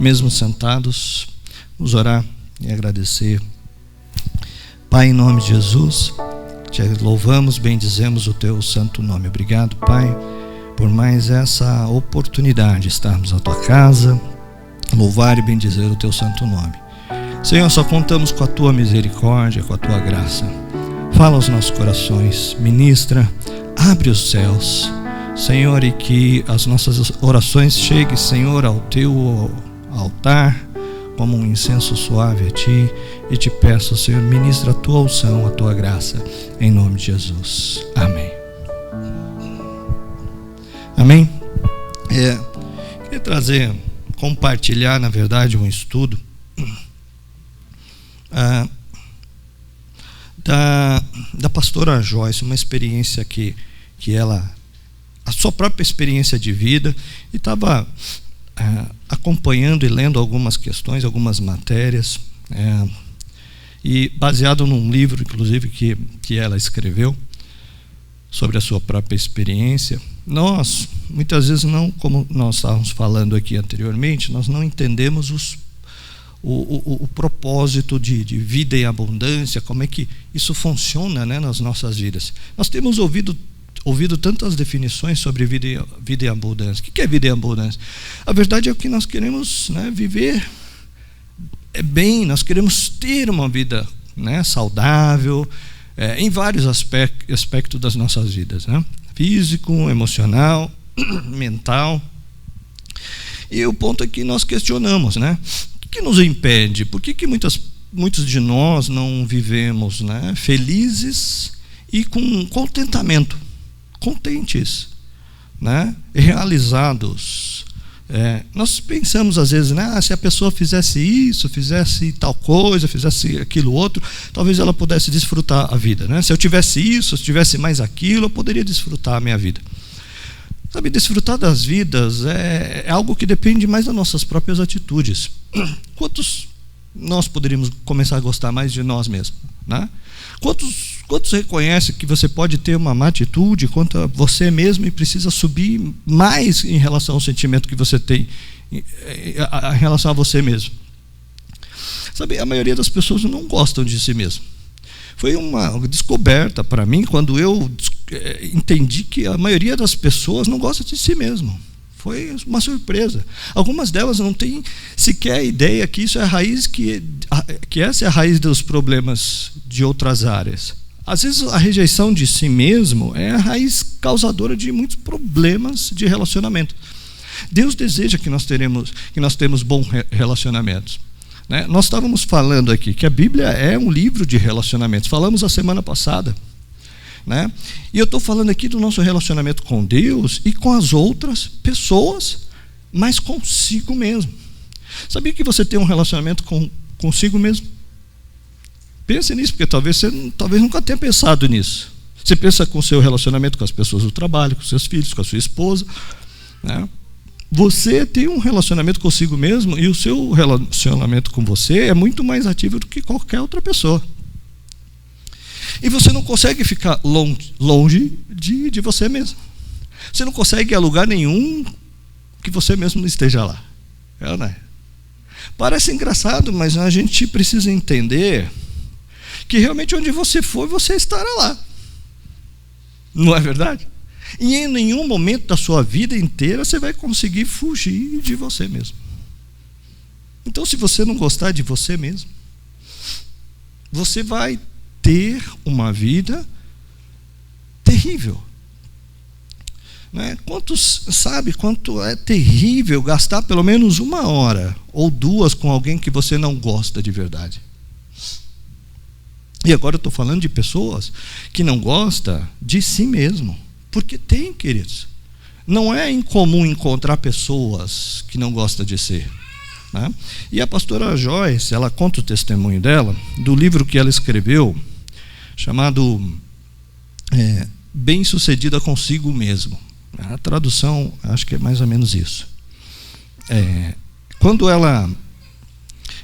mesmo sentados, vamos orar e agradecer. Pai, em nome de Jesus, te louvamos, bendizemos o teu santo nome. Obrigado, Pai, por mais essa oportunidade de estarmos na tua casa, louvar e bendizer o teu santo nome. Senhor, só contamos com a tua misericórdia, com a tua graça. Fala aos nossos corações, ministra, abre os céus, Senhor, e que as nossas orações cheguem, Senhor, ao teu altar como um incenso suave a ti, e te peço, Senhor, ministra a tua unção, a tua graça, em nome de Jesus. Amém. Queria compartilhar, na verdade, um estudo da pastora Joyce, uma experiência que ela, a sua própria experiência de vida, e estava acompanhando e lendo algumas questões, algumas matérias, e baseado num livro, inclusive, que ela escreveu sobre a sua própria experiência. Nós, muitas vezes, não, como nós estávamos falando aqui anteriormente, nós não entendemos o propósito de vida em abundância, como é que isso funciona, né, nas nossas vidas. Nós temos ouvido tantas definições sobre vida em abundância. O que é vida em abundância? A verdade é que nós queremos, né, viver bem, nós queremos ter uma vida, né, saudável, em vários aspectos das nossas vidas, né? Físico, emocional, mental. E o ponto é que nós questionamos, né? O que nos impede? Por que muitos de nós não vivemos, né, felizes e com contentamento, contentes, né, realizados? Nós pensamos às vezes, né, se a pessoa fizesse isso, fizesse tal coisa, fizesse aquilo outro, talvez ela pudesse desfrutar a vida, né? Se eu tivesse isso, se tivesse mais aquilo, eu poderia desfrutar a minha vida. Sabe, desfrutar das vidas é algo que depende mais das nossas próprias atitudes. Quantos nós poderíamos começar a gostar mais de nós mesmos, né? Quantos reconhecem que você pode ter uma má atitude contra você mesmo e precisa subir mais em relação ao sentimento que você tem em relação a você mesmo? Sabe, a maioria das pessoas não gostam de si mesmo. Foi uma descoberta para mim quando eu entendi que a maioria das pessoas não gosta de si mesmo. Foi uma surpresa. Algumas delas não têm sequer ideia que isso é a raiz, que essa é a raiz dos problemas de outras áreas. Às vezes a rejeição de si mesmo é a raiz causadora de muitos problemas de relacionamento. Deus deseja que nós temos bons relacionamentos, né? Nós estávamos falando aqui que a Bíblia é um livro de relacionamentos. Falamos a semana passada, né? E eu estou falando aqui do nosso relacionamento com Deus e com as outras pessoas, mas consigo mesmo. Sabia que você tem um relacionamento consigo mesmo? Pense nisso, porque talvez nunca tenha pensado nisso. Você pensa com o seu relacionamento com as pessoas do trabalho, com seus filhos, com a sua esposa, né? Você tem um relacionamento consigo mesmo, e o seu relacionamento com você é muito mais ativo do que qualquer outra pessoa. E você não consegue ficar longe de você mesmo. Você não consegue ir a lugar nenhum que você mesmo não esteja lá. Né? Parece engraçado, mas a gente precisa entender que realmente onde você for, você estará lá. Não é verdade? E em nenhum momento da sua vida inteira você vai conseguir fugir de você mesmo. Então, se você não gostar de você mesmo, você vai ter uma vida terrível, né? Quantos sabe quanto é terrível gastar pelo menos 1 hora ou 2 com alguém que você não gosta de verdade? E agora eu estou falando de pessoas que não gostam de si mesmo, porque tem, queridos. Não é incomum encontrar pessoas que não gostam de si, né? E a pastora Joyce, ela conta o testemunho dela do livro que ela escreveu, chamado Bem-sucedida consigo mesmo. A tradução, acho que é mais ou menos isso. Quando ela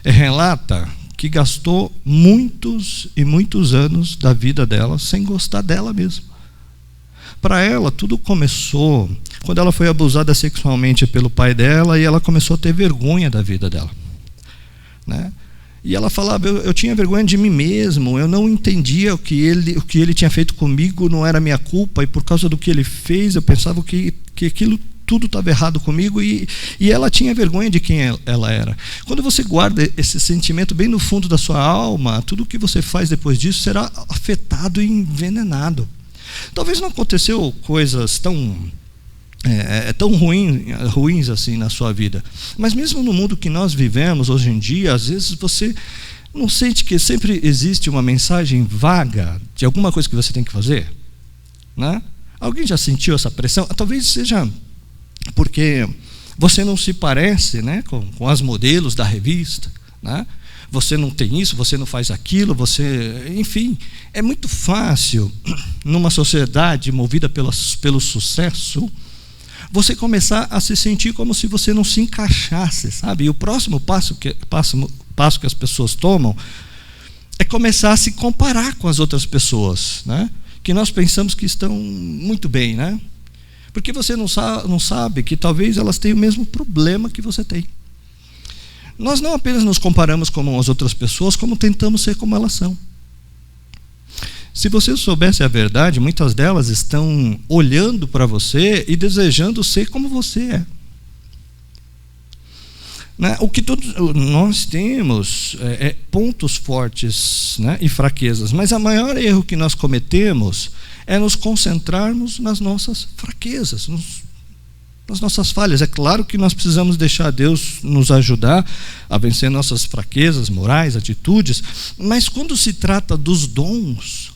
relata que gastou muitos e muitos anos da vida dela sem gostar dela mesma. Para ela, tudo começou quando ela foi abusada sexualmente pelo pai dela e ela começou a ter vergonha da vida dela, né? E ela falava, eu tinha vergonha de mim mesmo, eu não entendia o que ele tinha feito comigo, não era minha culpa, e por causa do que ele fez, eu pensava que aquilo tudo estava errado comigo, e ela tinha vergonha de quem ela era. Quando você guarda esse sentimento bem no fundo da sua alma, tudo o que você faz depois disso será afetado e envenenado. Talvez não aconteceu coisas tão ruins assim na sua vida, mas mesmo no mundo que nós vivemos hoje em dia, às vezes você não sente que sempre existe uma mensagem vaga de alguma coisa que você tem que fazer, né? Alguém já sentiu essa pressão? Talvez seja porque você não se parece, né, com as modelos da revista, né? Você não tem isso, você não faz aquilo, enfim, é muito fácil numa sociedade movida pelo sucesso você começar a se sentir como se você não se encaixasse, sabe? E o próximo passo que as pessoas tomam é começar a se comparar com as outras pessoas, né? Que nós pensamos que estão muito bem, né? Porque você não sabe que talvez elas tenham o mesmo problema que você tem. Nós não apenas nos comparamos com as outras pessoas, como tentamos ser como elas são. Se você soubesse a verdade, muitas delas estão olhando para você e desejando ser como você é. Né? O que todos nós temos é pontos fortes, né, e fraquezas, mas o maior erro que nós cometemos é nos concentrarmos nas nossas fraquezas, nas nossas falhas. É claro que nós precisamos deixar Deus nos ajudar a vencer nossas fraquezas morais, atitudes, mas quando se trata dos dons,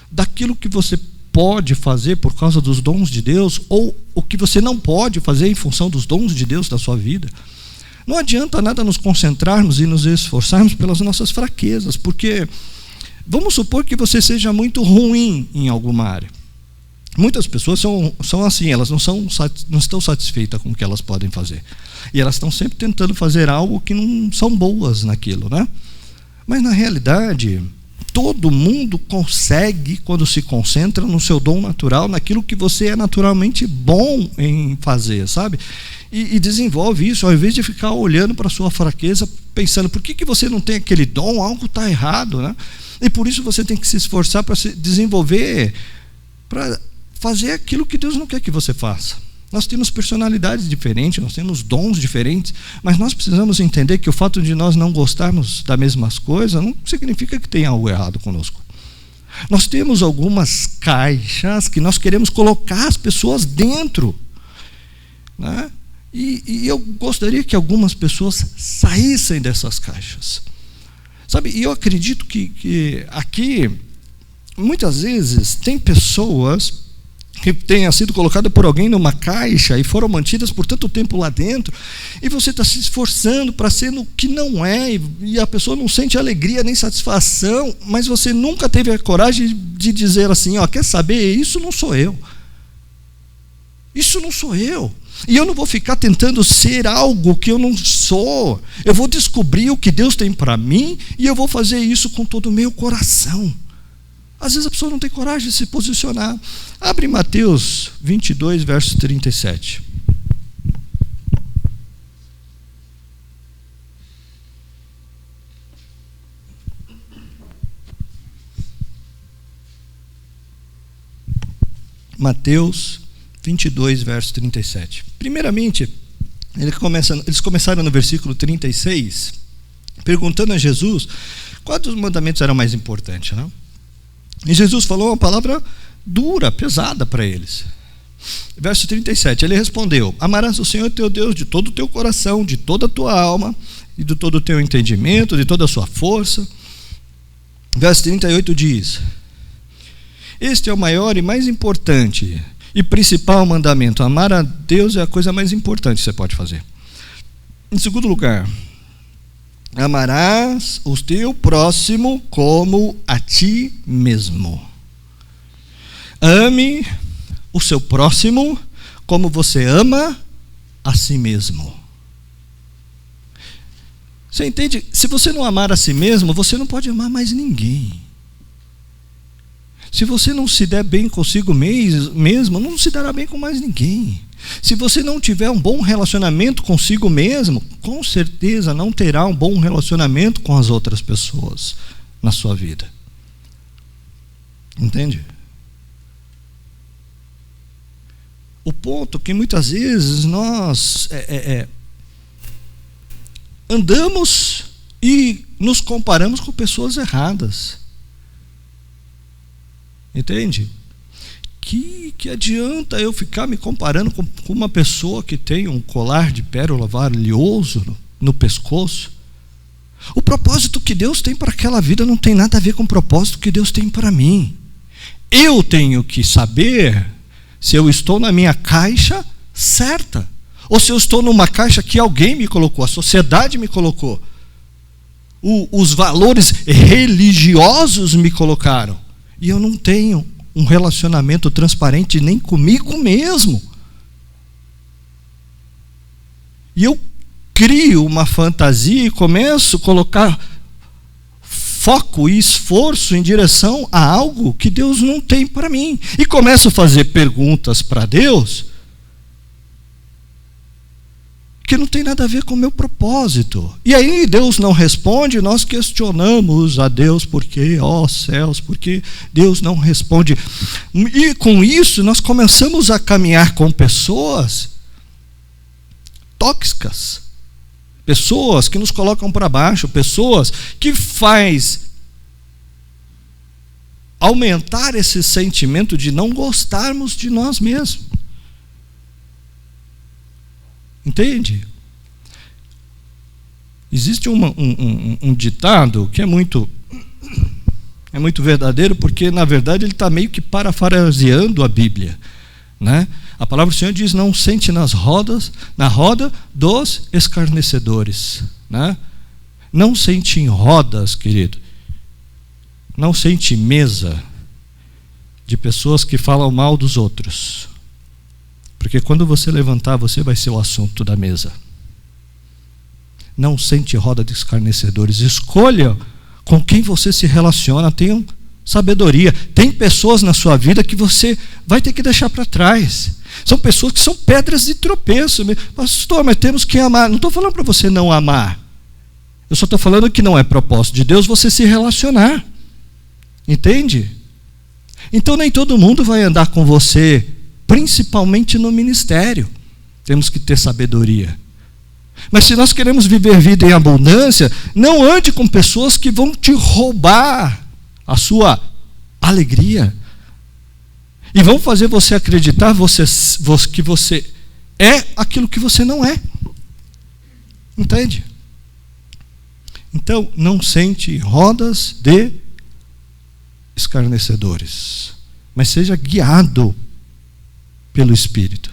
daquilo que você pode fazer por causa dos dons de Deus, ou o que você não pode fazer em função dos dons de Deus na sua vida, não adianta nada nos concentrarmos e nos esforçarmos pelas nossas fraquezas, porque vamos supor que você seja muito ruim em alguma área. Muitas pessoas são assim, elas não estão satisfeitas com o que elas podem fazer, e elas estão sempre tentando fazer algo que não são boas naquilo, né? Mas na realidade, todo mundo consegue, quando se concentra no seu dom natural, naquilo que você é naturalmente bom em fazer, sabe? E desenvolve isso, ao invés de ficar olhando para a sua fraqueza, pensando, por que você não tem aquele dom? Algo está errado, né? E por isso você tem que se esforçar para se desenvolver, para fazer aquilo que Deus não quer que você faça. Nós temos personalidades diferentes, nós temos dons diferentes, mas nós precisamos entender que o fato de nós não gostarmos das mesmas coisas não significa que tem algo errado conosco. Nós temos algumas caixas que nós queremos colocar as pessoas dentro, né? E eu gostaria que algumas pessoas saíssem dessas caixas, sabe? E eu acredito que aqui, muitas vezes, tem pessoas que tenha sido colocada por alguém numa caixa e foram mantidas por tanto tempo lá dentro, e você está se esforçando para ser no que não é, e a pessoa não sente alegria nem satisfação, mas você nunca teve a coragem de dizer assim, ó, quer saber, isso não sou eu, e eu não vou ficar tentando ser algo que eu não sou, eu vou descobrir o que Deus tem para mim, e eu vou fazer isso com todo o meu coração. Às vezes a pessoa não tem coragem de se posicionar. Abre Mateus 22, verso 37. Mateus 22, verso 37. Primeiramente, eles começaram no versículo 36, perguntando a Jesus qual dos mandamentos era mais importante, não? E Jesus falou uma palavra dura, pesada para eles. Verso 37, ele respondeu: amarás o Senhor teu Deus de todo o teu coração, de toda a tua alma, e de todo o teu entendimento, de toda a sua força. Verso 38 diz: este é o maior e mais importante e principal mandamento. Amar a Deus é a coisa mais importante que você pode fazer. Em segundo lugar, amarás o teu próximo como a ti mesmo. Ame o seu próximo como você ama a si mesmo. Você entende? Se você não amar a si mesmo, você não pode amar mais ninguém. Se você não se der bem consigo mesmo, não se dará bem com mais ninguém. Se você não tiver um bom relacionamento consigo mesmo, com certeza não terá um bom relacionamento com as outras pessoas na sua vida. Entende? O ponto é que muitas vezes nós andamos e nos comparamos com pessoas erradas. Entende? Que adianta eu ficar me comparando com uma pessoa que tem um colar de pérola valioso no pescoço? O propósito que Deus tem para aquela vida não tem nada a ver com o propósito que Deus tem para mim. Eu tenho que saber se eu estou na minha caixa certa, ou se eu estou numa caixa que alguém me colocou, a sociedade me colocou, os valores religiosos me colocaram, e eu não tenho um relacionamento transparente nem comigo mesmo. E eu crio uma fantasia e começo a colocar foco e esforço em direção a algo que Deus não tem para mim. E começo a fazer perguntas para Deus que não tem nada a ver com o meu propósito. E aí Deus não responde, nós questionamos a Deus, por quê? Ó céus, por que Deus não responde? E com isso nós começamos a caminhar com pessoas tóxicas, pessoas que nos colocam para baixo, pessoas que faz aumentar esse sentimento de não gostarmos de nós mesmos. Entende? Existe um ditado que é muito verdadeiro, porque na verdade ele está meio que parafraseando a Bíblia, né? A palavra do Senhor diz: não sente na roda dos escarnecedores, né? Não sente em rodas, querido, não sente mesa de pessoas que falam mal dos outros. Porque quando você levantar, você vai ser o assunto da mesa. Não sente roda de escarnecedores. Escolha com quem você se relaciona. Tenha sabedoria. Tem pessoas na sua vida que você vai ter que deixar para trás. São pessoas que são pedras de tropeço. Pastor, mas temos que amar. Não estou falando para você não amar. Eu só estou falando que não é propósito de Deus você se relacionar. Entende? Então nem todo mundo vai andar com você, principalmente no ministério. Temos que ter sabedoria. Mas se nós queremos viver vida em abundância, não ande com pessoas que vão te roubar a sua alegria e vão fazer você acreditar que você é aquilo que você não é. Entende? Então, não sente rodas de escarnecedores, mas seja guiado pelo Espírito.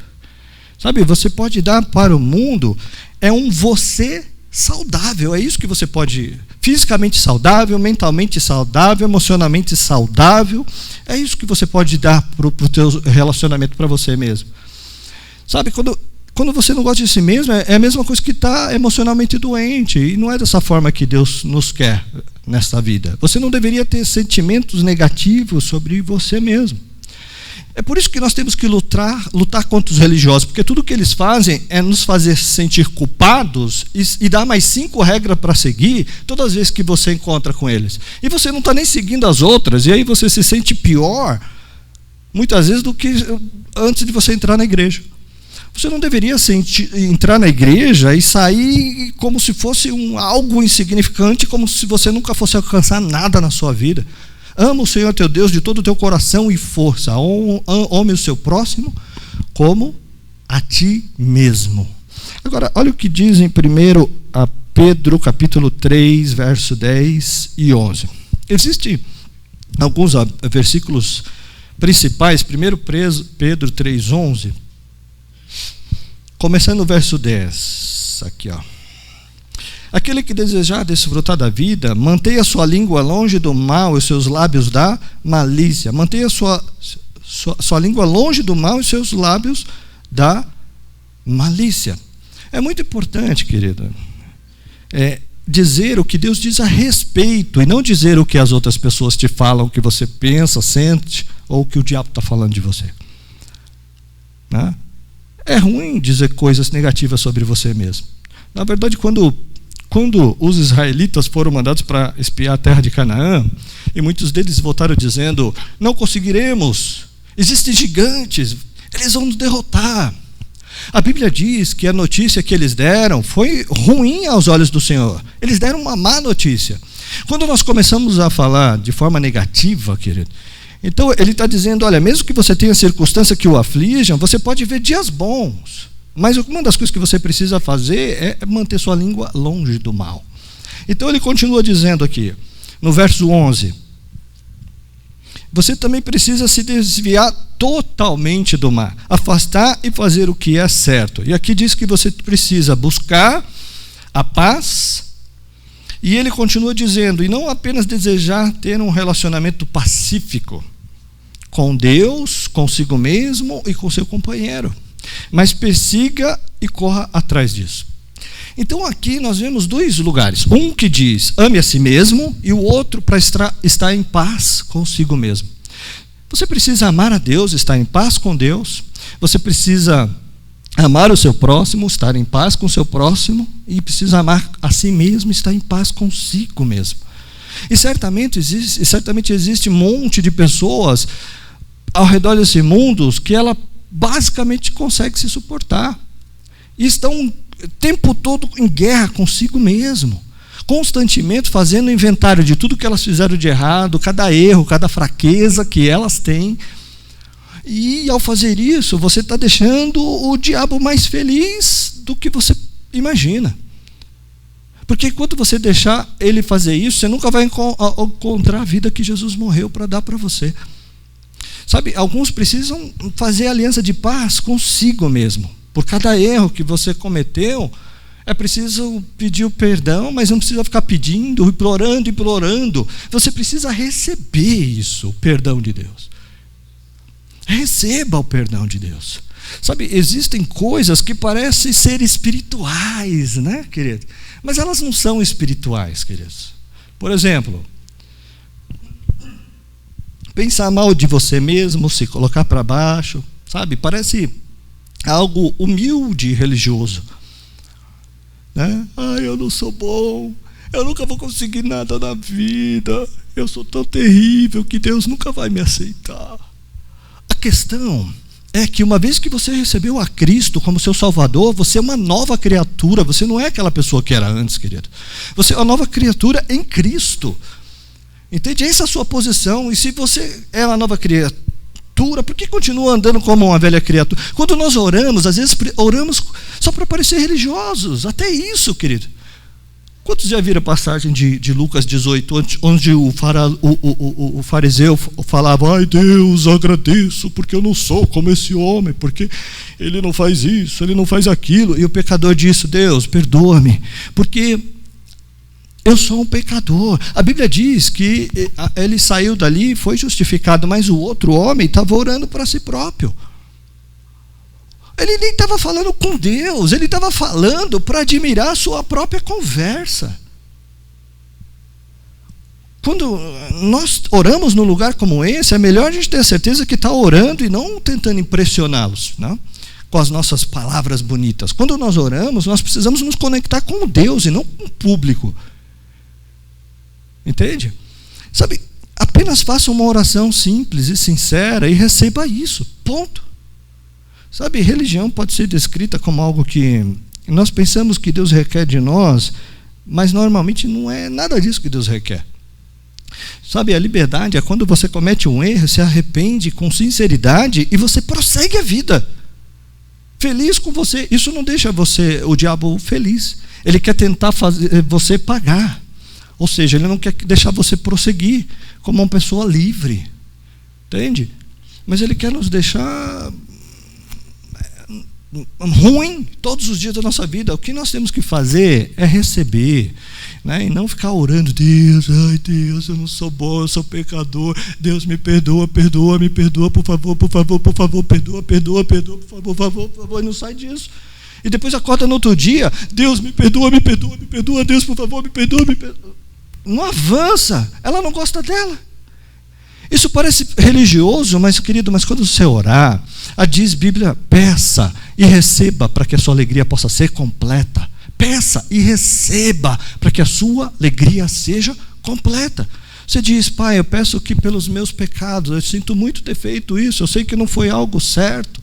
Sabe, você pode dar para o mundo um você saudável. É isso que você pode, fisicamente saudável, mentalmente saudável, emocionalmente saudável. É isso que você pode dar para o teu relacionamento, para você mesmo. Sabe, quando você não gosta de si mesmo, é a mesma coisa que estar emocionalmente doente. E não é dessa forma que Deus nos quer nesta vida. Você não deveria ter sentimentos negativos sobre você mesmo. É por isso que nós temos que lutar contra os religiosos, porque tudo que eles fazem é nos fazer sentir culpados e dar mais 5 regras para seguir todas as vezes que você encontra com eles. E você não está nem seguindo as outras, e aí você se sente pior, muitas vezes, do que antes de você entrar na igreja. Você não deveria entrar na igreja e sair como se fosse algo insignificante, como se você nunca fosse alcançar nada na sua vida. Ama o Senhor teu Deus de todo o teu coração e força. Ame o seu próximo como a ti mesmo. Agora, olha o que diz em 1 Pedro, capítulo 3, verso 10 e 11. Existem alguns versículos principais. 1 Pedro 3, 11. Começando no verso 10. Aqui, ó. Aquele que desejar desfrutar da vida, mantenha sua língua longe do mal e os seus lábios da malícia. Mantenha sua língua longe do mal e os seus lábios da malícia. É muito importante, querido, dizer o que Deus diz a respeito, e não dizer o que as outras pessoas te falam, o que você pensa, sente, ou o que o diabo está falando de você. Né? É ruim dizer coisas negativas sobre você mesmo. Na verdade, quando os israelitas foram mandados para espiar a terra de Canaã, e muitos deles voltaram dizendo: não conseguiremos, existem gigantes, eles vão nos derrotar. A Bíblia diz que a notícia que eles deram foi ruim aos olhos do Senhor. Eles deram uma má notícia. Quando nós começamos a falar de forma negativa, querido, então ele está dizendo: olha, mesmo que você tenha circunstâncias que o aflijam, você pode ver dias bons. Mas uma das coisas que você precisa fazer é manter sua língua longe do mal. Então ele continua dizendo aqui, no verso 11: você também precisa se desviar totalmente do mal, afastar e fazer o que é certo. E aqui diz que você precisa buscar a paz. E ele continua dizendo: e não apenas desejar ter um relacionamento pacífico com Deus, consigo mesmo e com seu companheiro, mas persiga e corra atrás disso. Então aqui nós vemos dois lugares, um que diz ame a si mesmo, e o outro para estar em paz consigo mesmo. Você precisa amar a Deus, estar em paz com Deus. Você precisa amar o seu próximo, estar em paz com o seu próximo, e precisa amar a si mesmo, estar em paz consigo mesmo. E certamente existe um monte de pessoas ao redor desse mundo que ela basicamente consegue se suportar, e estão o tempo todo em guerra consigo mesmo, constantemente fazendo inventário de tudo que elas fizeram de errado, cada erro, cada fraqueza que elas têm. E ao fazer isso, você está deixando o diabo mais feliz do que você imagina. Porque enquanto você deixar ele fazer isso, você nunca vai encontrar a vida que Jesus morreu para dar para você. Sabe, alguns precisam fazer aliança de paz consigo mesmo. Por cada erro que você cometeu, é preciso pedir o perdão, mas não precisa ficar pedindo, implorando. Você precisa receber isso, o perdão de Deus. Receba o perdão de Deus. Sabe, existem coisas que parecem ser espirituais, né, querido? Mas elas não são espirituais, queridos. Por exemplo, pensar mal de você mesmo, se colocar para baixo, sabe? Parece algo humilde e religioso. Né? Eu não sou bom, eu nunca vou conseguir nada na vida, eu sou tão terrível que Deus nunca vai me aceitar. A questão é que uma vez que você recebeu a Cristo como seu Salvador, você é uma nova criatura, você não é aquela pessoa que era antes, querido. Você é uma nova criatura em Cristo. Entende? Essa é a sua posição. E se você é uma nova criatura, por que continua andando como uma velha criatura? Quando nós oramos, às vezes oramos só para parecer religiosos. Até isso, querido. Quantos já viram a passagem de Lucas 18, onde o fariseu falava: ai Deus, agradeço, porque eu não sou como esse homem, porque ele não faz isso, ele não faz aquilo. E o pecador disse: Deus, perdoa-me, porque eu sou um pecador. A Bíblia diz que ele saiu dali e foi justificado, mas o outro homem estava orando para si próprio. Ele nem estava falando com Deus, ele estava falando para admirar a sua própria conversa. Quando nós oramos num lugar como esse, é melhor a gente ter certeza que está orando e não tentando impressioná-los, não? Com as nossas palavras bonitas. Quando nós oramos, nós precisamos nos conectar com Deus e não com o público. Entende? Sabe, apenas faça uma oração simples e sincera e receba isso, ponto. Sabe, religião pode ser descrita como algo que nós pensamos que Deus requer de nós, mas normalmente não é nada disso que Deus requer. Sabe, a liberdade é quando você comete um erro, se arrepende com sinceridade e você prossegue a vida, feliz com você. Isso não deixa o diabo feliz. Ele quer tentar fazer você pagar. Ou seja, ele não quer deixar você prosseguir como uma pessoa livre. Entende? Mas ele quer nos deixar ruim todos os dias da nossa vida. O que nós temos que fazer é receber, né? E não ficar orando: Deus, ai Deus, eu não sou bom, eu sou pecador, Deus me perdoa, me perdoa, por favor, perdoa, por favor, por favor, e não sai disso. E depois acorda no outro dia, Deus me perdoa, me perdoa, me perdoa, Deus por favor, me perdoa, me perdoa. Não avança, ela não gosta dela. Isso parece religioso, mas querido, mas quando você orar, diz Bíblia, peça e receba para que a sua alegria possa ser completa. Peça e receba para que a sua alegria seja completa. Você diz, Pai, eu peço que pelos meus pecados, eu sinto muito ter feito isso, eu sei que não foi algo certo,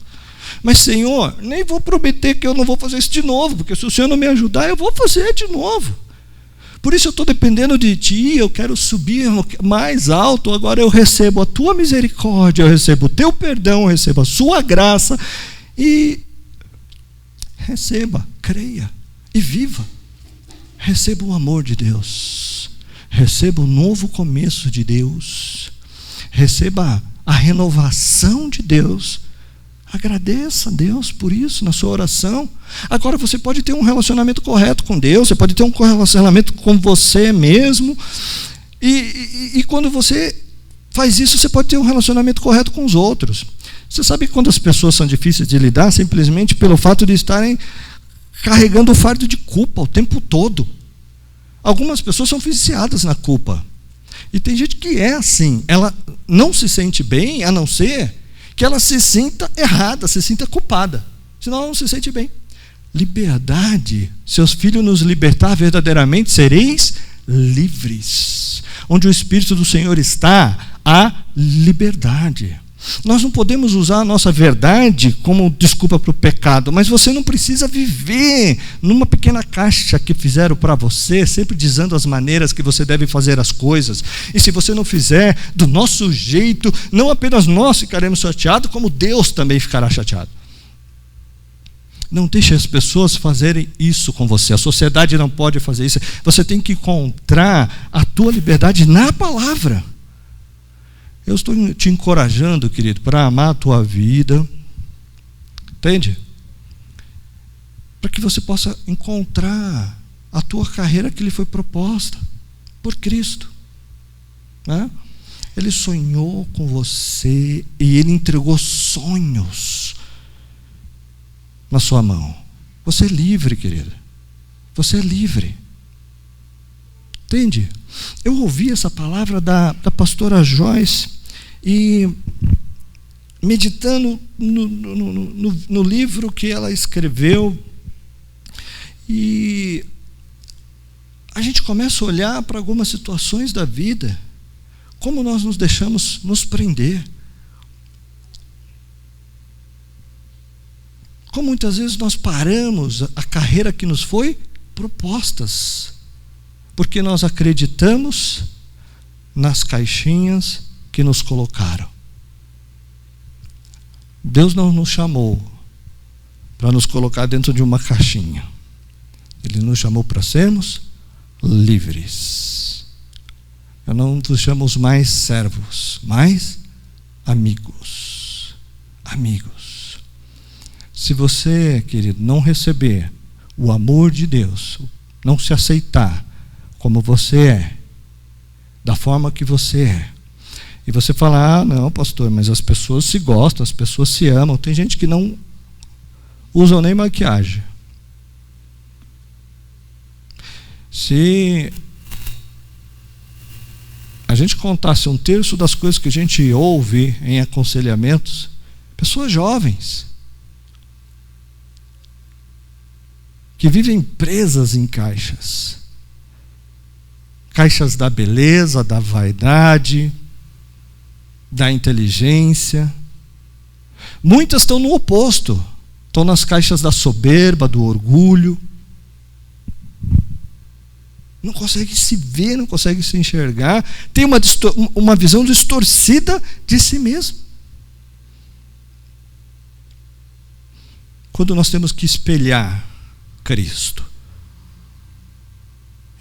mas Senhor, nem vou prometer que eu não vou fazer isso de novo, porque se o Senhor não me ajudar, eu vou fazer de novo. Por isso eu estou dependendo de Ti, eu quero subir mais alto, agora eu recebo a Tua misericórdia, eu recebo o Teu perdão, eu recebo a Sua graça, e receba, creia e viva. Receba o amor de Deus, receba o novo começo de Deus, receba a renovação de Deus. Agradeça a Deus por isso na sua oração. Agora você pode ter um relacionamento correto com Deus, você pode ter um relacionamento com você mesmo, e quando você faz isso, você pode ter um relacionamento correto com os outros. Você sabe que quando as pessoas são difíceis de lidar, simplesmente pelo fato de estarem carregando o fardo de culpa o tempo todo. Algumas pessoas são viciadas na culpa, e tem gente que é assim, ela não se sente bem, a não ser que ela se sinta errada, se sinta culpada, senão ela não se sente bem. Liberdade, seus filhos nos libertar verdadeiramente, sereis livres. Onde o Espírito do Senhor está, há liberdade. Nós não podemos usar a nossa verdade como desculpa para o pecado, mas você não precisa viver numa pequena caixa que fizeram para você, sempre dizendo as maneiras que você deve fazer as coisas, e se você não fizer do nosso jeito, não apenas nós ficaremos chateados, como Deus também ficará chateado. Não deixe as pessoas fazerem isso com você, a sociedade não pode fazer isso, você tem que encontrar a tua liberdade na palavra. Eu estou te encorajando, querido, para amar a tua vida, entende? Para que você possa encontrar a tua carreira que lhe foi proposta por Cristo, né? Ele sonhou com você e Ele entregou sonhos na sua mão. Você é livre, querido. Você é livre. Entende? Eu ouvi essa palavra da pastora Joyce e meditando no livro que ela escreveu, e a gente começa a olhar para algumas situações da vida, como nós nos deixamos nos prender, como muitas vezes nós paramos a carreira que nos foi propostas, porque nós acreditamos nas caixinhas que nos colocaram. Deus não nos chamou para nos colocar dentro de uma caixinha. Ele nos chamou para sermos livres. Eu não nos chamamos mais servos, mas amigos. Amigos. Se você, querido, não receber o amor de Deus, não se aceitar como você é, da forma que você é, e você fala, não, pastor, mas as pessoas se gostam, as pessoas se amam. Tem gente que não usa nem maquiagem. Se a gente contasse 1/3 das coisas que a gente ouve em aconselhamentos, pessoas jovens que vivem presas em caixas da beleza, da vaidade, da inteligência. Muitas estão no oposto, estão nas caixas da soberba, do orgulho, não consegue se ver, não consegue se enxergar, tem uma visão distorcida de si mesmo. Quando nós temos que espelhar Cristo,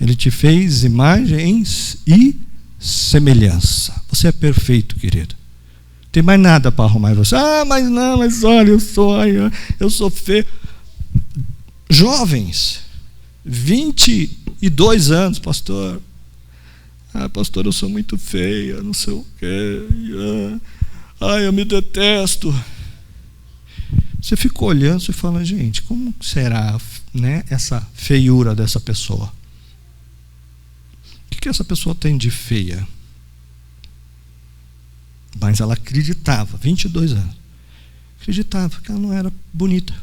Ele te fez imagens e semelhança. Você é perfeito, querido. Tem mais nada para arrumar em você. Mas não, mas olha, eu sou feio. Jovens, 22 anos, pastor. Pastor, eu sou muito feia, não sei o quê. Eu me detesto. Você fica olhando e fala, gente, como será, né, essa feiura dessa pessoa? O que essa pessoa tem de feia? Mas ela acreditava, 22 anos, acreditava que ela não era bonita,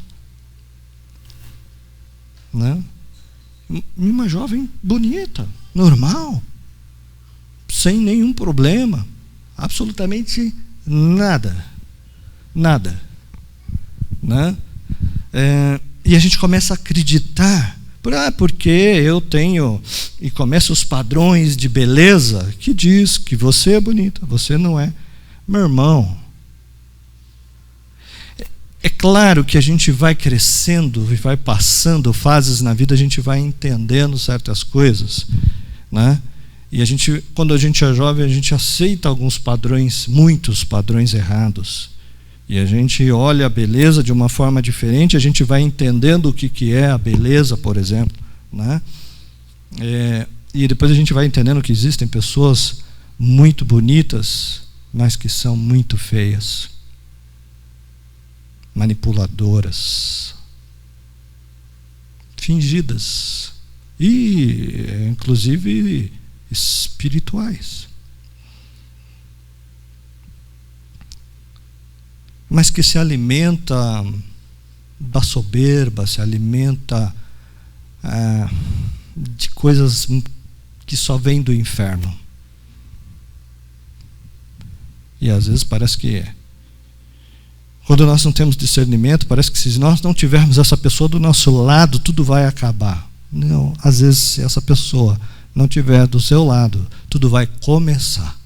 né? Uma jovem bonita, normal, sem nenhum problema, absolutamente nada, né? E a gente começa a acreditar, porque eu tenho, e começa os padrões de beleza que diz que você é bonita, você não é. Meu irmão, é claro que a gente vai crescendo e vai passando fases na vida, a gente vai entendendo certas coisas, né? E quando a gente é jovem, a gente aceita alguns padrões, muitos padrões errados. E a gente olha a beleza de uma forma diferente, a gente vai entendendo o que é a beleza, por exemplo, né? E depois a gente vai entendendo que existem pessoas muito bonitas, mas que são muito feias, manipuladoras, fingidas e, inclusive, espirituais, mas que se alimenta da soberba, se alimenta de coisas que só vêm do inferno. E às vezes parece que quando nós não temos discernimento, parece que se nós não tivermos essa pessoa do nosso lado, tudo vai acabar. Não, às vezes se essa pessoa não tiver do seu lado, tudo vai começar.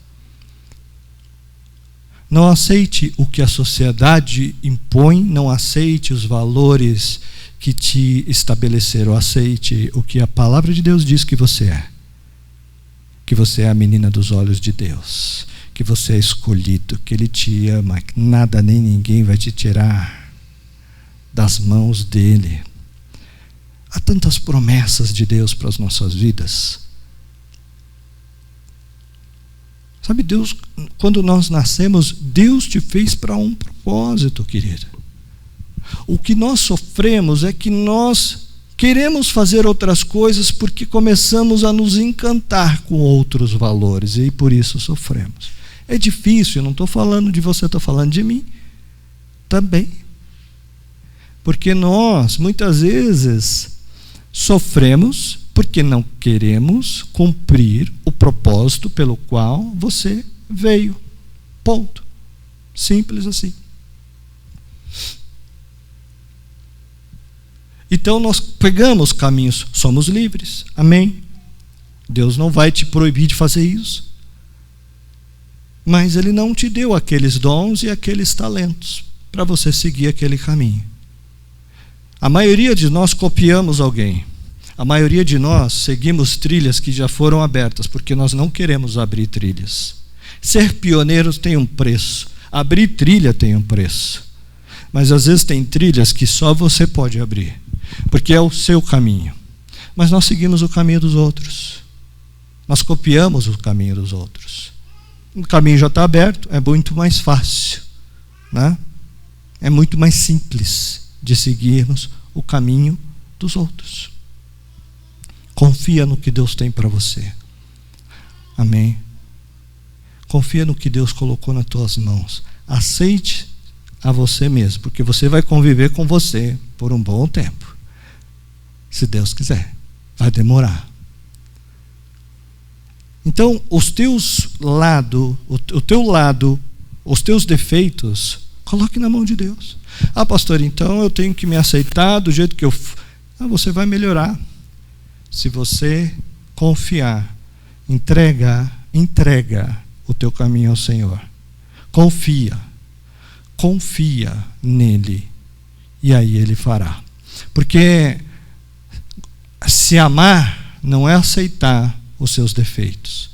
Não aceite o que a sociedade impõe, não aceite os valores que te estabeleceram, aceite o que a palavra de Deus diz que você é. Que você é a menina dos olhos de Deus, que você é escolhido, que Ele te ama, que nada nem ninguém vai te tirar das mãos dEle. Há tantas promessas de Deus para as nossas vidas. Sabe, Deus, quando nós nascemos, Deus te fez para um propósito, querida. O que nós sofremos é que nós queremos fazer outras coisas porque começamos a nos encantar com outros valores e por isso sofremos. É difícil, eu não estou falando de você, estou falando de mim também. Porque nós, muitas vezes, sofremos porque não queremos cumprir o propósito pelo qual você veio. Ponto. Simples assim. Então nós pegamos caminhos, somos livres. Amém? Deus não vai te proibir de fazer isso. Mas Ele não te deu aqueles dons e aqueles talentos para você seguir aquele caminho. A maioria de nós copiamos alguém. A maioria de nós seguimos trilhas que já foram abertas, porque nós não queremos abrir trilhas. Ser pioneiros tem um preço. Abrir trilha tem um preço. Mas às vezes tem trilhas que só você pode abrir, porque é o seu caminho. Mas nós seguimos o caminho dos outros. Nós copiamos o caminho dos outros. O caminho já está aberto, é muito mais fácil, né? É muito mais simples de seguirmos o caminho dos outros. Confia no que Deus tem para você. Amém? Confia no que Deus colocou nas tuas mãos. Aceite a você mesmo, porque você vai conviver com você por um bom tempo. Se Deus quiser. Vai demorar. Então, os teus lados, o teu lado, os teus defeitos, coloque na mão de Deus. Ah, pastor, então eu tenho que me aceitar do jeito que eu... você vai melhorar. Se você confiar, entrega o teu caminho ao Senhor. Confia nele, e aí Ele fará. Porque se amar não é aceitar os seus defeitos.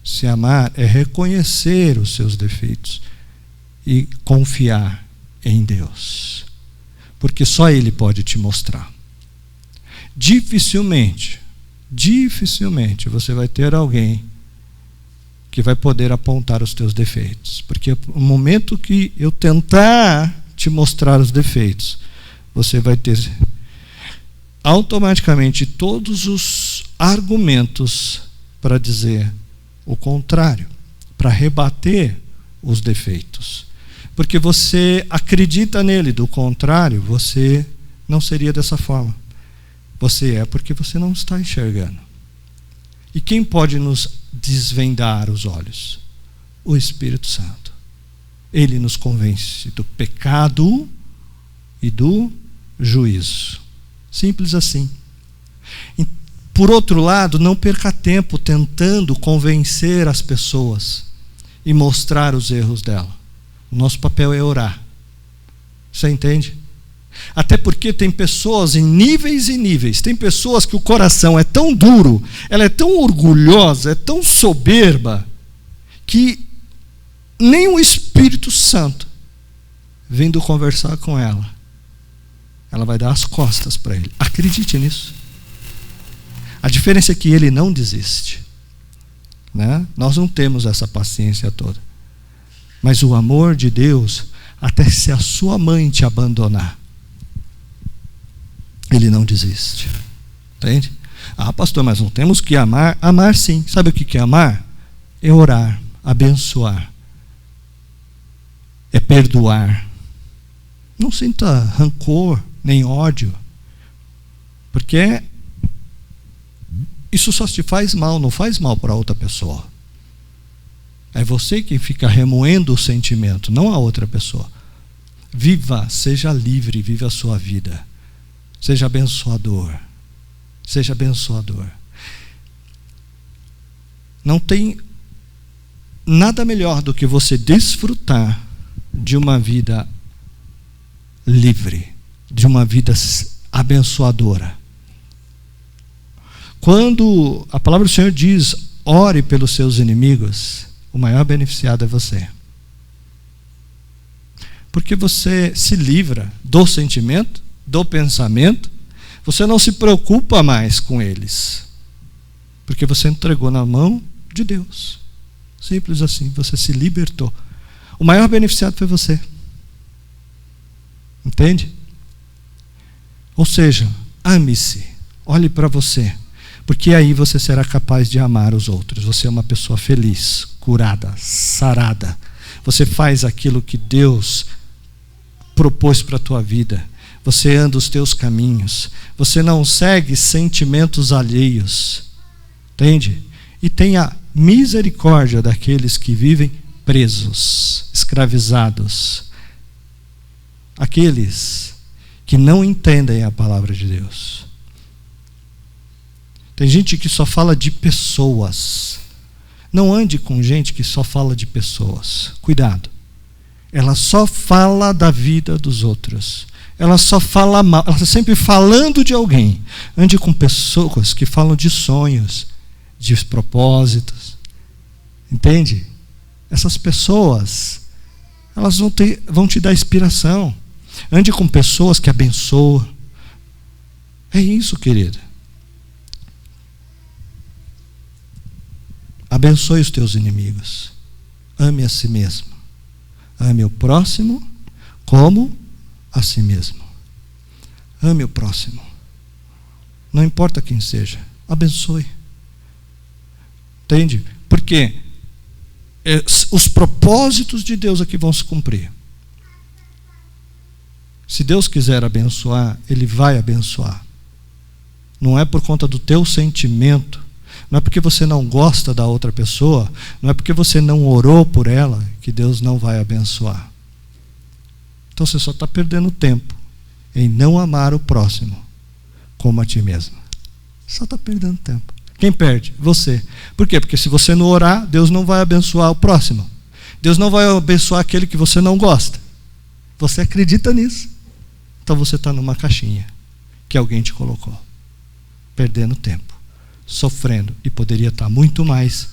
Se amar é reconhecer os seus defeitos e confiar em Deus. Porque só Ele pode te mostrar. Dificilmente você vai ter alguém que vai poder apontar os teus defeitos. Porque no momento que eu tentar te mostrar os defeitos, você vai ter automaticamente todos os argumentos para dizer o contrário, para rebater os defeitos. Porque você acredita nele, do contrário, você não seria dessa forma. Você é porque você não está enxergando. E quem pode nos desvendar os olhos? O Espírito Santo. Ele nos convence do pecado e do juízo. Simples assim. E, por outro lado, não perca tempo tentando convencer as pessoas e mostrar os erros dela. O nosso papel é orar. Você entende? Até porque tem pessoas em níveis e níveis. Tem pessoas que o coração é tão duro, ela é tão orgulhosa, é tão soberba, que nem o Espírito Santo, vindo conversar com ela, ela vai dar as costas para ele. Acredite nisso. A diferença é que ele não desiste, né? Nós não temos essa paciência toda. Mas o amor de Deus, até se a sua mãe te abandonar, ele não desiste. Entende? Ah, pastor, mas não temos que amar. Amar sim. Sabe o que é amar? É orar, abençoar, é perdoar. Não sinta rancor nem ódio, porque isso só te faz mal, não faz mal para outra pessoa. É você quem fica remoendo o sentimento, não a outra pessoa. Viva, seja livre, viva a sua vida. Seja abençoador. Seja abençoador. Não tem nada melhor do que você desfrutar de uma vida livre, de uma vida abençoadora. Quando a palavra do Senhor diz, ore pelos seus inimigos, o maior beneficiado é você. Porque você se livra do sentimento, do pensamento, você não se preocupa mais com eles. Porque você entregou na mão de Deus. Simples assim, você se libertou. O maior beneficiado foi você. Entende? Ou seja, ame-se, olhe para você, porque aí você será capaz de amar os outros. Você é uma pessoa feliz, curada, sarada. Você faz aquilo que Deus propôs para a tua vida. Você anda os teus caminhos. Você não segue sentimentos alheios. Entende? E tenha misericórdia daqueles que vivem presos, escravizados. Aqueles que não entendem a palavra de Deus. Tem gente que só fala de pessoas. Não ande com gente que só fala de pessoas. Cuidado. Ela só fala da vida dos outros. Ela só fala mal. Ela está sempre falando de alguém. Ande com pessoas que falam de sonhos, de propósitos. Entende? Essas pessoas, elas vão te dar inspiração. Ande com pessoas que abençoam. É isso, querida. Abençoe os teus inimigos. Ame a si mesmo. Ame o próximo como a si mesmo. Ame o próximo. Não importa quem seja. Abençoe. Entende? Porque os propósitos de Deus aqui vão se cumprir. Se Deus quiser abençoar, Ele vai abençoar. Não é por conta do teu sentimento, não é porque você não gosta da outra pessoa, não é porque você não orou por ela, que Deus não vai abençoar. Então você só está perdendo tempo em não amar o próximo como a ti mesmo. Só está perdendo tempo. Quem perde? Você. Por quê? Porque se você não orar, Deus não vai abençoar o próximo. Deus não vai abençoar aquele que você não gosta. Você acredita nisso? Então você está numa caixinha que alguém te colocou. Perdendo tempo. Sofrendo. E poderia estar muito mais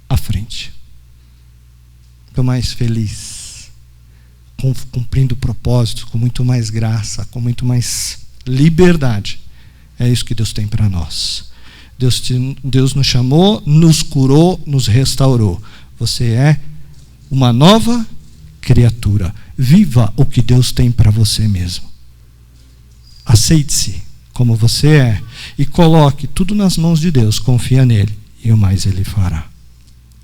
à frente. Muito mais feliz. Cumprindo propósitos, com muito mais graça, com muito mais liberdade. É isso que Deus tem para nós. Deus nos chamou, nos curou, nos restaurou. Você é uma nova criatura. viva o que Deus tem para você mesmo. Aceite-se como você é e coloque tudo nas mãos de Deus, confia nele e o mais ele fará.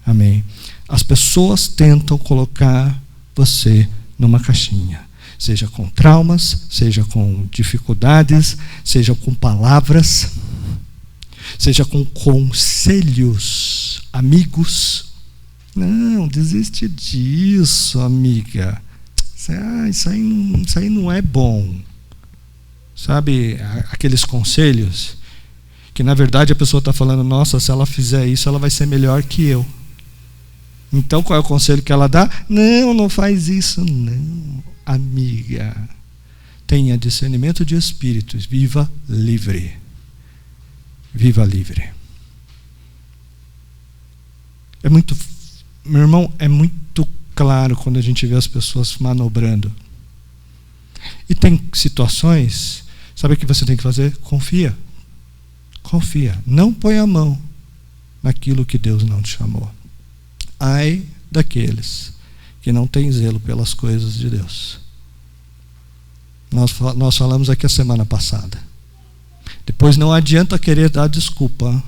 Amém. As pessoas tentam colocar você numa caixinha, seja com traumas, seja com dificuldades, seja com palavras, seja com conselhos, amigos. Não, desiste disso, amiga. Isso aí não é bom. Sabe, aqueles conselhos que na verdade a pessoa está falando, nossa, se ela fizer isso, ela vai ser melhor que eu. Então qual é o conselho que ela dá? Não faz isso não, amiga. Tenha discernimento de espíritos, viva livre. Viva livre. Meu irmão, é muito claro quando a gente vê as pessoas manobrando. E tem situações, sabe o que você tem que fazer? Confia. Confia. Não põe a mão naquilo que Deus não te chamou. Ai daqueles que não têm zelo pelas coisas de Deus. Nós falamos aqui a semana passada. Depois não adianta querer dar desculpa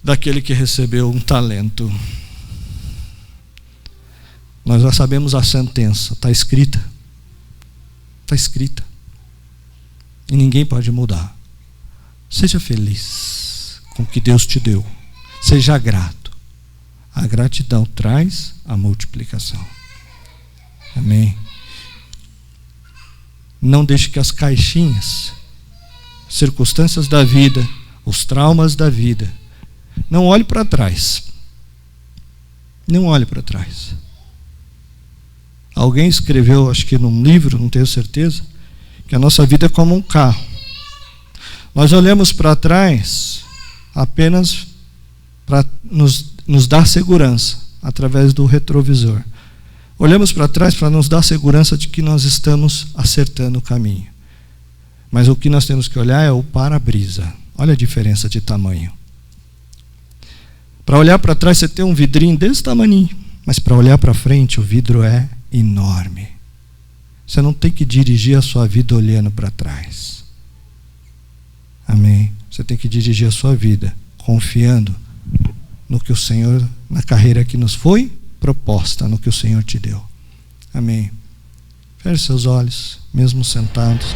daquele que recebeu um talento. Nós já sabemos a sentença, está escrita. Está escrita. E ninguém pode mudar. Seja feliz com o que Deus te deu. Seja grato. A gratidão traz a multiplicação. Amém. Não deixe que as caixinhas, circunstâncias da vida, os traumas da vida, não olhe para trás. Não olhe para trás. Alguém escreveu, acho que num livro, não tenho certeza, que a nossa vida é como um carro. Nós olhamos para trás apenas para nos dar segurança através do retrovisor. Olhamos para trás para nos dar segurança de que nós estamos acertando o caminho. Mas o que nós temos que olhar é o para-brisa. Olha a diferença de tamanho. Para olhar para trás você tem um vidrinho desse tamanho, mas para olhar para frente o vidro é enorme. Você não tem que dirigir a sua vida olhando para trás. Amém. Você tem que dirigir a sua vida confiando no que o Senhor, na carreira que nos foi proposta, no que o Senhor te deu. Amém. Feche seus olhos, mesmo sentados.